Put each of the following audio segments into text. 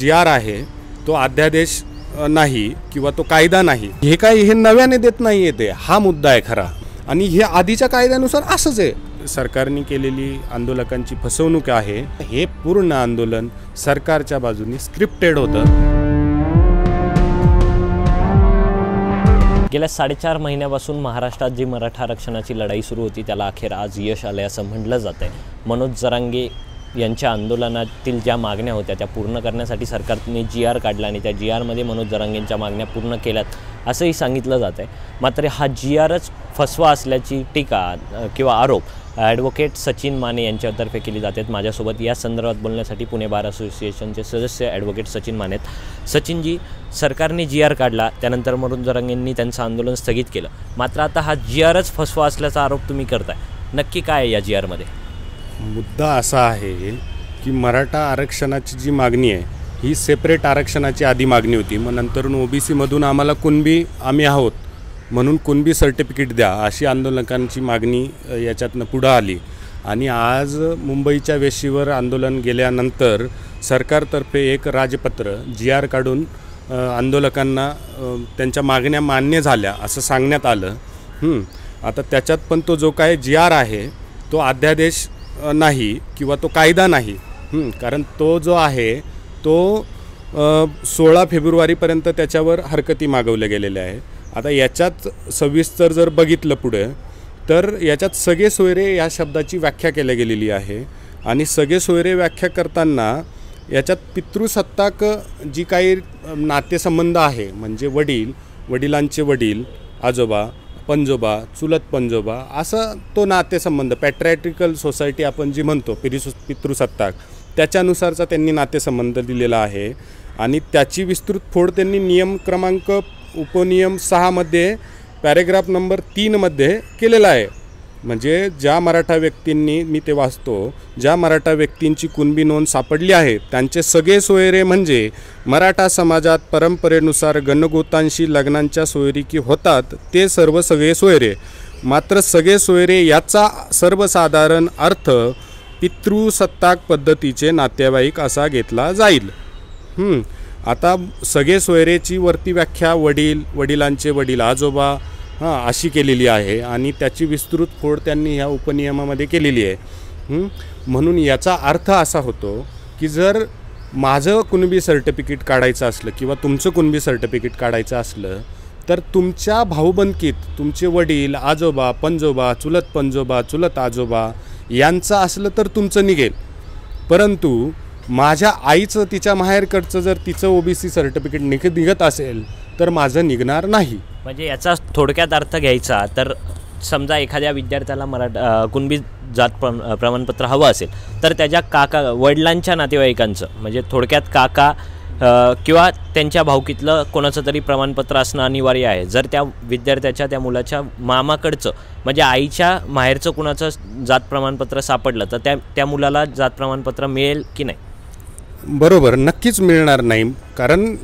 जी R आहे तो अध्यादेश नाही किंवा तो कायदा नाही, हे नव्याने देत नाही येते, हा मुद्दा आहे खरा। आणि हे आधीच्या कायद्यानुसार असंच आहे। सरकारने केलेली आंदोलकांची फसवणूक आहे। हे पूर्ण आंदोलन सरकारच्या बाजूने स्क्रिप्टेड होतं। गेल्या 4.5 महिन्यापासून महाराष्ट्रात जी मराठा आरक्षणाची लढाई सुरू होती त्याला अखेर आज यश आले असं म्हटलं जातंय। मनोज जरांगे यांच्या आंदोलनातील ज्या मागण्या होत्या त्या पूर्ण करण्यासाठी सरकारने जी आर काढला आणि त्या जी आरमध्ये मनोज जरांगेंच्या मागण्या पूर्ण केल्यात असंही सांगितलं जात आहे। मात्र हा जी आरच फसवा असल्याची टीका किंवा आरोप ॲडव्होकेट सचिन माने यांच्यातर्फे केली जाते। माझ्यासोबत या संदर्भात बोलण्यासाठी पुणे बार असोसिएशनचे सदस्य ॲडव्होकेट सचिन माने आहेत। सचिनजी, सरकारने जी आर काढला त्यानंतर मनोज जरांगेंनी त्यांचं आंदोलन स्थगित केलं, मात्र आता हा जी आरच फसवा असल्याचा आरोप तुम्ही करताय, नक्की काय आहे या जी आरमध्ये? मुद्दा असा आहे की मराठा आरक्षणाची जी मागणी आहे ही सेपरेट आरक्षणाची आधी मागणी होती, मग नंतरून ओबीसीमधून आम्हाला कुणबी आम्ही आहोत म्हणून कुणबी सर्टिफिकेट द्या अशी आंदोलकांची मागणी याच्यातनं पुढं आली। आणि आज मुंबईच्या वेशीवर आंदोलन गेल्यानंतर सरकारतर्फे एक राजपत्र जी आर काढून आंदोलकांना त्यांच्या मागण्या मान्य झाल्या असं सांगण्यात आलं। आता त्याच्यात पण तो जो काय जी आर आहे तो अध्यादेश नाही किंवा तो कायदा नाही, कारण तो जो आहे तो 16 फेब्रुवारीपर्यंत त्याच्यावर हरकती मागवल्या गेलेल्या आहे। आता याच्यात सविस्तर जर बघितलं पुढे तर याच्यात सगळे सोयरे या शब्दाची व्याख्या केली गेलेली आहे। आणि सगळे सोयरे व्याख्या करताना याच्यात पितृसत्ताक जी काही नातेसंबंध आहे म्हणजे वडिलांचे वडील, आजोबा, पंजोबा, चुलत पंजोबा, असा तो नातेसंबंध पॅट्रियार्टिकल सोसायटी आपण जी म्हणतो पितृसत्ताक, त्याच्यानुसारचा त्यांनी नातेसंबंध दिलेला आहे। आणि त्याची विस्तृत फोड त्यांनी नियम क्रमांक उपनियम 6 मध्ये पॅरेग्राफ नंबर 3 मध्ये केलेला आहे। म्हणजे ज्या मराठा व्यक्तींनी, मी ते वाचतो, ज्या मराठा व्यक्तींची कुणबी नोंद सापडली आहे त्यांचे सगळे सोयरे म्हणजे मराठा समाजात परंपरेनुसार गणगोतांशी लग्नांच्या सोयरीकी होतात ते सर्व सगळे सोयरे। मात्र सगळे सोयरे याचा सर्वसाधारण अर्थ पितृसत्ताक पद्धतीचे नातेवाईक असा घेतला जाईल। आता सगळे सोयरेची वरती व्याख्या वडिलांचे वडील, आजोबा अशी केलेली आहे आणि त्याची विस्तृत फोड त्यांनी ह्या उपनियमामध्ये केलेली आहे। म्हणून याचा अर्थ असा होतो की जर माझं कुणबी सर्टिफिकेट काढायचं असलं किंवा तुमचं कुणबी सर्टिफिकेट काढायचं असलं तर तुमच्या भाऊबंदकीत तुमचे वडील, आजोबा, पंजोबा, चुलत पंजोबा, चुलत आजोबा यांचं असलं तर तुमचं निघेल। परंतु माझ्या आईचं, तिच्या माहेरकडचं जर तिचं ओबीसी सर्टिफिकेट निघत असेल तर माझं निघणार नाही। म्हणजे याचा थोडक्यात अर्थ घ्यायचा तर समजा एखाद्या विद्यार्थ्याला कुणबी जात प्रमाणपत्र हवं असेल तर त्याच्या काका, वडिलांच्या नातेवाईकांचं म्हणजे थोडक्यात काका किंवा त्यांच्या भाऊकीतलं कोणाचं तरी प्रमाणपत्र असणं अनिवार्य आहे। जर त्या विद्यार्थ्याच्या, त्या मुलाच्या मामाकडचं म्हणजे आईच्या माहेरचं कुणाचं जात प्रमाणपत्र सापडलं तर त्या मुलाला जात प्रमाणपत्र मिळेल की नाही? बरोबर, नक्कीच मिळणार नाही, कारण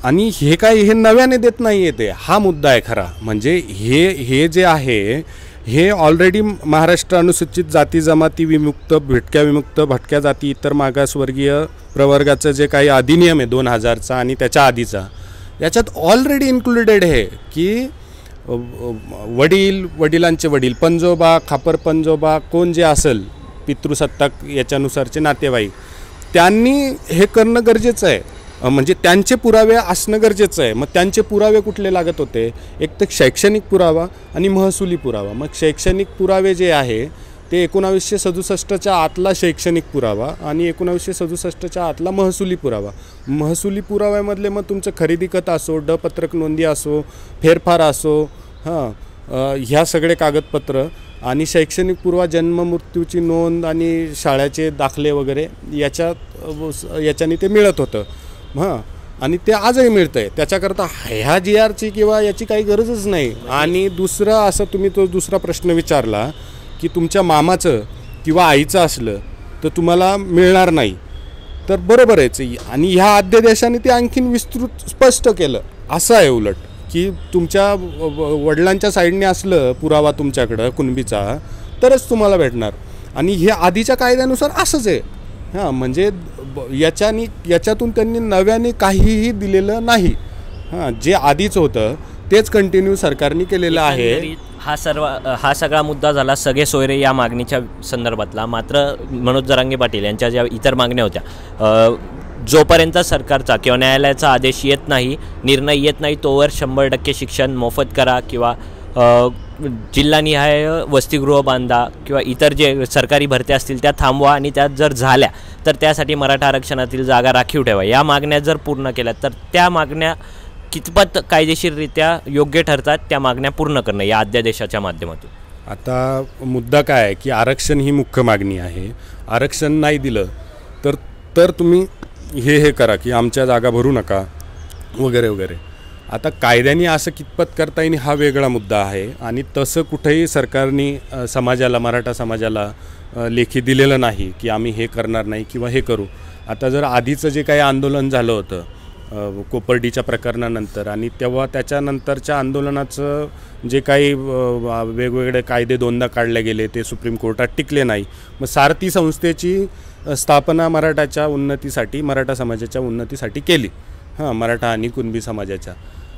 आणि हे नव्याने देत नाही येते, हा मुद्दा आहे खरा। म्हणजे हे जे आहे हे ऑलरेडी महाराष्ट्र अनुसूचित जाती जमाती विमुक्त, भटक्या जाती, इतर मागासवर्गीय प्रवर्गाचं जे काही अधिनियम आहे 2000चा आणि त्याच्या आधीचा, याच्यात ऑलरेडी इन्क्लुडेड आहे की वडिलांचे वडील, पंजोबा, खापर पंजोबा, कोण जे असेल पितृसत्ताक याच्यानुसारचे नातेवाईक, त्यांनी हे करणं गरजेचं आहे। म्हणजे त्यांचे पुरावे असणं गरजेचं आहे। मग त्यांचे पुरावे कुठले लागत होते? एक तर शैक्षणिक पुरावा आणि महसुली पुरावा। मग शैक्षणिक पुरावे जे आहे ते 1967च्या आतला शैक्षणिक पुरावा आणि 1967च्या आतला महसुली पुरावा। महसुली पुराव्यामधले मग तुमचं खरेदी खत असो, पत्रक नोंदी असो, फेरफार असो, ह्या सगळे कागदपत्र, आणि शैक्षणिक पुरावा जन्म मृत्यूची नोंद आणि शाळेचे दाखले वगैरे याच्याने ते मिळत होतं। आणि ते आजही मिळतं आहे, त्याच्याकरता ह्या जी आरची किंवा याची काही गरजच नाही। आणि दुसरं असं तुम्ही तो दुसरा प्रश्न विचारला की तुमच्या मामाचं किंवा आईचं असलं तर तुम्हाला मिळणार नाही, तर बरोबर आहे। आणि ह्या अध्यादेशाने ते आणखीन विस्तृत स्पष्ट केलं। असं आहे उलट की तुमच्या वडिलांच्या साईडने असलं पुरावा तुमच्याकडं कुणबीचा तरच तुम्हाला भेटणार, आणि हे आधीच्या कायद्यानुसार असंच आहे। हां, म्हणजे याच्यातून त्यांनी नव्याने काहीही दिलेलं नाही. हां, जे आधीच होतं तेच कंटिन्यू सरकारने केलेलं आहे. एकंदरीत हा सगळा मुद्दा झाला सगळे सोयरे या मागणीच्या संदर्भातला. मात्र मनोज जरांगे पाटील यांच्या ज्या इतर मागण्या होत्या, जोपर्यंत सरकारचा किंवा न्यायालयाचा आदेश येत नाही, निर्णय येत नाही, तोवर 100% शिक्षण मोफत करा किंवा जिल्हानिहाय वसतिगृह बांधा किंवा इतर जे सरकारी भरत्या असतील त्या थांबवा आणि त्यात जर झाल्या तर त्यासाठी मराठा आरक्षणातील जागा राखीव ठेवा. या मागण्या जर पूर्ण केल्या तर त्या मागण्या कितपत कायदेशीररित्या योग्य ठरतात त्या मागण्या पूर्ण करणं या अध्यादेशाच्या माध्यमातून? आता मुद्दा काय आहे की आरक्षण ही मुख्य मागणी आहे. आरक्षण नाही दिलं तर तुम्ही हे करा की आमच्या जागा भरू नका वगैरे वगैरे. आता कायद्याने असं कितपत करता येईल हा वेगळा मुद्दा आहे. आणि तसं कुठेही सरकारने समाजाला, मराठा समाजाला लेखी दिलेलं नाही की आम्ही हे करणार नाही किंवा हे करू. आता जर आधीचं जे काही आंदोलन झालं होतं कोपर्डीच्या प्रकरणानंतर आणि तेव्हा त्याच्यानंतरच्या आंदोलनाचं जे काही वेगवेगळे कायदे दोनदा काढले गेले ते सुप्रीम कोर्टात टिकले नाही. मग सारथी संस्थेची स्थापना मराठा समाजाच्या उन्नतीसाठी केली, मराठा आणि कुणबी समाजाच्या.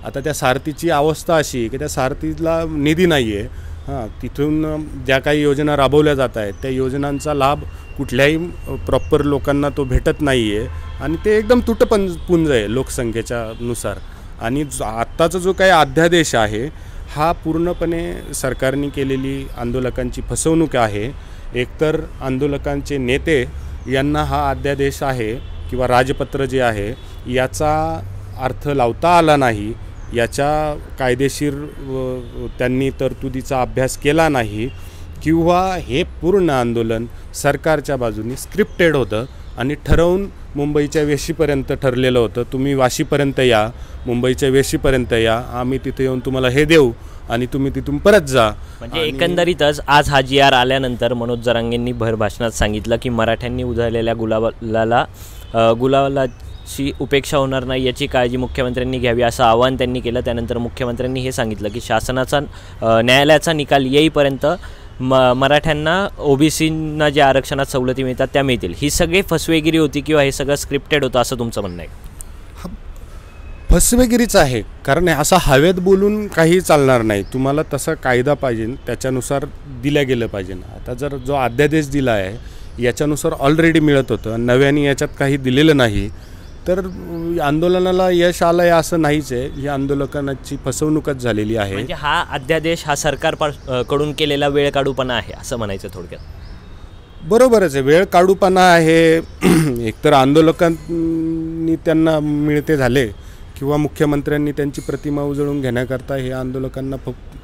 आता त्या सारथीची अवस्था अशी आहे की त्या सारथीला निधी नाही आहे. तिथून ज्या काही योजना राबवल्या जात आहेत त्या योजनांचा लाभ कुठल्याही प्रॉपर लोकांना तो भेटत नाही आहे आणि ते एकदम तुटपुंज आहे लोकसंख्येच्या नुसार. आणि आत्ताचा जो काही अध्यादेश आहे हा पूर्णपणे सरकारने केलेली आंदोलकांची फसवणूक आहे. एकतर आंदोलकांचे नेते यांना हा अध्यादेश आहे किंवा राजपत्र जे आहे याचा अर्थ लावता आला नाही, याच्या कायदेशीर त्यांनी तरतुदीचा अभ्यास केला नाही, किंवा हे पूर्ण आंदोलन सरकारच्या बाजूने स्क्रिप्टेड होतं आणि ठरवून मुंबईच्या वेशीपर्यंत ठरलेलं होतं. तुम्ही वाशीपर्यंत या, मुंबईच्या वेशीपर्यंत या, आम्ही तिथे येऊन तुम्हाला हे देऊ आणि तुम्ही तिथून परत जा. म्हणजे एकंदरीतच आज हा GR आल्यानंतर मनोज जरांगेंनी भरभाषणात सांगितलं की मराठ्यांनी उधळलेल्या गुलालाची उपेक्षा होणार नाही याची काळजी मुख्यमंत्र्यांनी घ्यावी असं आवाहन त्यांनी केलं. त्यानंतर मुख्यमंत्र्यांनी हे सांगितलं की शासनाचा न्यायालयाचा निकाल येईपर्यंत मराठ्यांना OBCना जे आरक्षणात सवलती मिळतात त्या मिळतील. ही सगळी फसवेगिरी होती किंवा हे सगळं स्क्रिप्टेड होतं असं तुमचं म्हणणं आहे? फसवेगिरीच आहे, कारण असं हवेत बोलून काही चालणार नाही. तुम्हाला तसा कायदा पाहिजे, त्याच्यानुसार दिल्या गेलं पाहिजे. आता जर जो अध्यादेश दिला आहे याच्यानुसार ऑलरेडी मिळत होतं, नव्याने याच्यात काही दिलेलं नाही, तर आंदोलनाला यश आलं आहे असं नाहीच आहे. ही आंदोलकांची फसवणूकच झालेली आहे. म्हणजे हा अध्यादेश हा सरकारकडून केलेला वेळकाढूपणा आहे असं म्हणायचं थोडक्यात? बरोबरच आहे, वेळ काढूपणा आहे. एकतर आंदोलकांनी त्यांना मिळते झाले किंवा मुख्यमंत्र्यांनी त्यांची प्रतिमा उजळून घेण्याकरता हे आंदोलकांना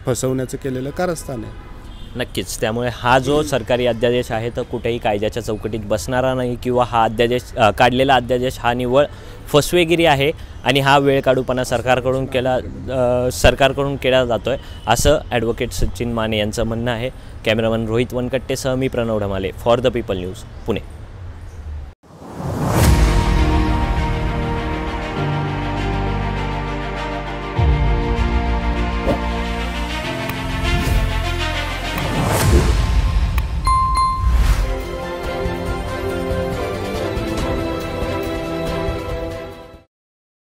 फसवण्याचं केलेलं कारस्थान आहे. नक्कीच. त्यामुळे हा जो सरकारी अध्यादेश आहे तर कुठेही कायद्याच्या चौकटीत बसणारा नाही किंवा हा अध्यादेश काढलेला अध्यादेश हा निव्वळ फसवेगिरी आहे आणि हा वेळकाढूपणा सरकारकडून केला जातो आहे असं ॲडव्होकेट सचिन माने यांचं म्हणणं आहे. कॅमेरामन रोहित वनकट्टेसह मी Pranav Dhamale, for the people news, Pune.